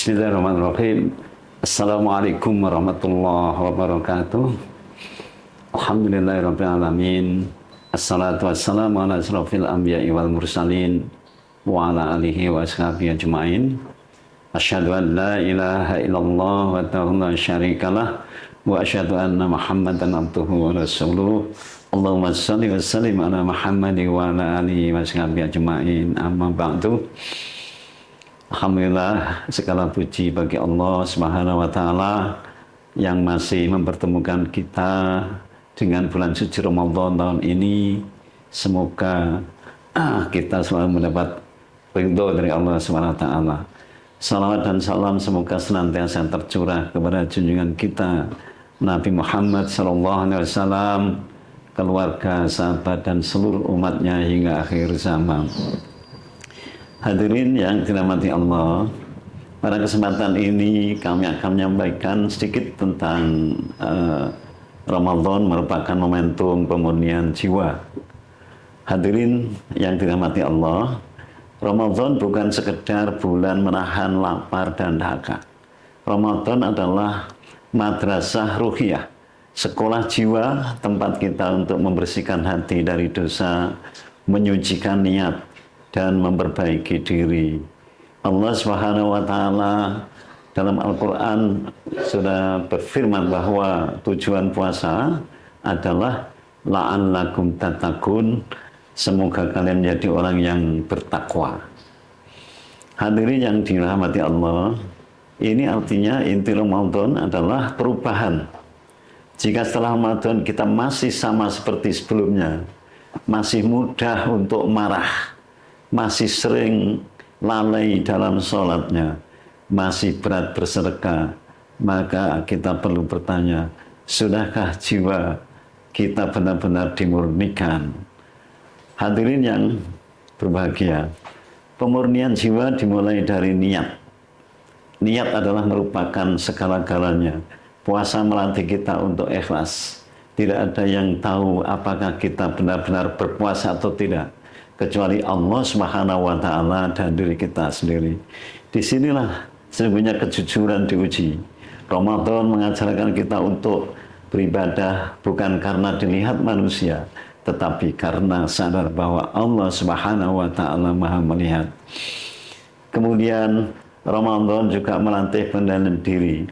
Bismillahirrahmanirrahim. Assalamualaikum warahmatullahi wabarakatuh. Alhamdulillahirabbil alamin. Assalatu wassalamu ala asrofil anbiya'i wal mursalin wa ala alihi wa ashabihi ajma'in. Asyhadu an la ilaha illallah wa la syarikalah wa asyhadu anna Muhammadan abduhu wa rasuluh. Allahumma shalli wa sallim ala Muhammad wa ala alihi wa ashabihi ajma'in. Amma ba'du. Alhamdulillah, segala puji bagi Allah Subhanahu wa taala yang masih mempertemukan kita dengan bulan suci Ramadan tahun ini. Semoga kita selalu mendapat ridho dari Allah Subhanahu wa taala. Salawat dan salam semoga senantiasa tercurah kepada junjungan kita Nabi Muhammad sallallahu alaihi wasallam, keluarga, sahabat dan seluruh umatnya hingga akhir zaman. Hadirin yang dirahmati Allah, pada kesempatan ini kami akan menyampaikan sedikit tentang Ramadan merupakan momentum pemurnian jiwa. Hadirin yang dirahmati Allah, Ramadan bukan sekedar bulan menahan lapar dan dahaga. Ramadan adalah madrasah ruhiyah, sekolah jiwa, tempat kita untuk membersihkan hati dari dosa, menyucikan niat, dan memperbaiki diri. Allah Subhanahu wa taala dalam Al-Qur'an sudah berfirman bahwa tujuan puasa adalah la'allakum tattaqun, semoga kalian menjadi orang yang bertakwa. Hadirin yang dirahmati Allah, ini artinya inti Ramadan adalah perubahan. Jika setelah Ramadan kita masih sama seperti sebelumnya, masih mudah untuk marah, masih sering lalai dalam sholatnya, masih berat bersedekah, maka kita perlu bertanya, sudahkah jiwa kita benar-benar dimurnikan? Hadirin yang berbahagia, pemurnian jiwa dimulai dari niat. Niat adalah merupakan segala-galanya. Puasa melatih kita untuk ikhlas. Tidak ada yang tahu apakah kita benar-benar berpuasa atau tidak, kecuali Allah Subhanahu wa taala dan diri kita sendiri. Disinilah sesungguhnya kejujuran diuji. Ramadan mengajarkan kita untuk beribadah bukan karena dilihat manusia, tetapi karena sadar bahwa Allah Subhanahu wa taala Maha melihat. Kemudian Ramadan juga melatih pendalian diri.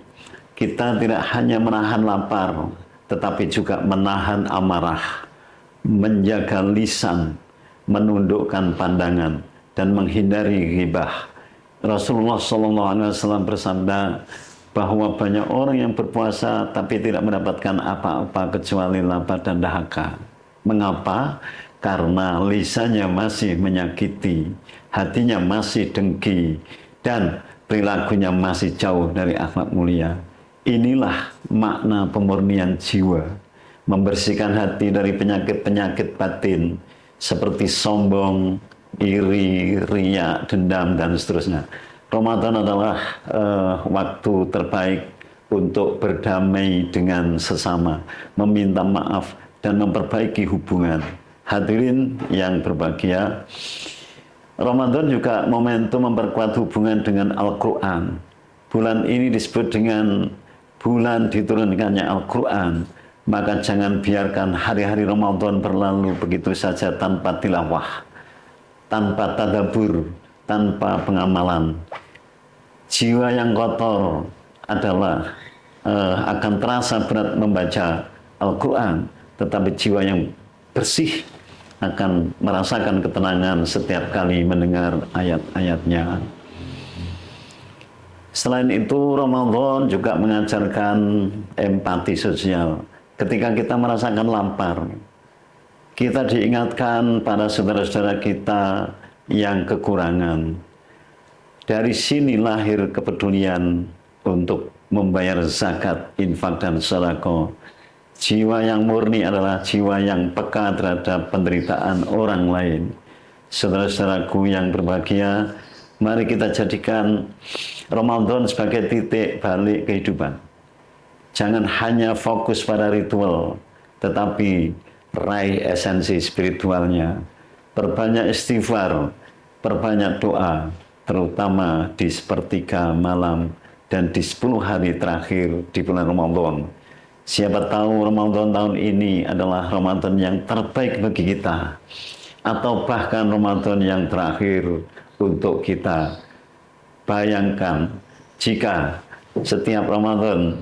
Kita tidak hanya menahan lapar, tetapi juga menahan amarah, menjaga lisan, menundukkan pandangan, dan menghindari ghibah. Rasulullah SAW bersabda bahwa banyak orang yang berpuasa tapi tidak mendapatkan apa-apa kecuali lapar dan dahaga. Mengapa? Karena lisannya masih menyakiti, hatinya masih dengki, dan perilakunya masih jauh dari akhlak mulia. Inilah makna pemurnian jiwa, membersihkan hati dari penyakit-penyakit batin seperti sombong, iri, riya, dendam, dan seterusnya. Ramadan adalah waktu terbaik untuk berdamai dengan sesama, meminta maaf, dan memperbaiki hubungan. Hadirin yang berbahagia, Ramadan juga momentum memperkuat hubungan dengan Al-Quran. Bulan ini disebut dengan bulan diturunkannya Al-Quran. Maka jangan biarkan hari-hari Ramadan berlalu begitu saja tanpa tilawah, tanpa tadabbur, tanpa pengamalan. Jiwa yang kotor adalah akan terasa berat membaca Al-Quran, tetapi jiwa yang bersih akan merasakan ketenangan setiap kali mendengar ayat-ayatnya. Selain itu, Ramadan juga mengajarkan empati sosial. Ketika kita merasakan lapar, kita diingatkan pada saudara-saudara kita yang kekurangan. Dari sini lahir kepedulian untuk membayar zakat, infak, dan sedekah. Jiwa yang murni adalah jiwa yang peka terhadap penderitaan orang lain. Saudara-saudaraku yang berbahagia, mari kita jadikan Ramadan sebagai titik balik kehidupan. Jangan hanya fokus pada ritual, tetapi raih esensi spiritualnya. Perbanyak istighfar, perbanyak doa, terutama di sepertiga malam dan di 10 hari terakhir di bulan Ramadan. Siapa tahu Ramadan tahun ini adalah Ramadan yang terbaik bagi kita, atau bahkan Ramadan yang terakhir untuk kita. Bayangkan jika setiap Ramadan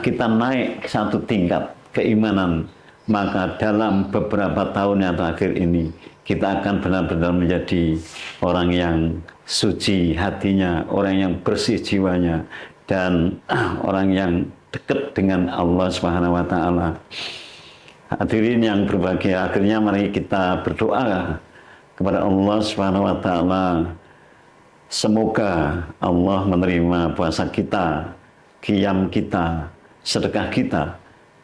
kita naik satu tingkat keimanan, maka dalam beberapa tahun yang terakhir ini kita akan benar-benar menjadi orang yang suci hatinya, orang yang bersih jiwanya, dan orang yang dekat dengan Allah Subhanahu wa Ta'ala. Hadirin yang berbahagia, akhirnya mari kita berdoa kepada Allah Subhanahu wa Ta'ala. Semoga Allah menerima puasa kita, qiyam kita, sedekah kita,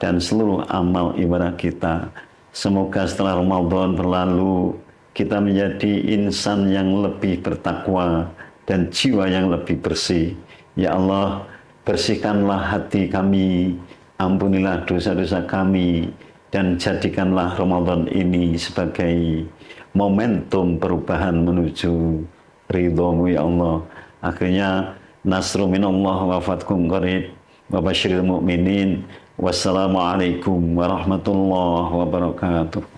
dan seluruh amal ibadah kita. Semoga setelah Ramadan berlalu, kita menjadi insan yang lebih bertakwa dan jiwa yang lebih bersih. Ya Allah, bersihkanlah hati kami, ampunilah dosa-dosa kami, dan jadikanlah Ramadan ini sebagai momentum perubahan menuju ridho-Mu ya Allah. Akhirnya nasru minallah wa fatkum qarib wa basyiril mu'minin. Wassalamualaikum warahmatullahi wabarakatuh.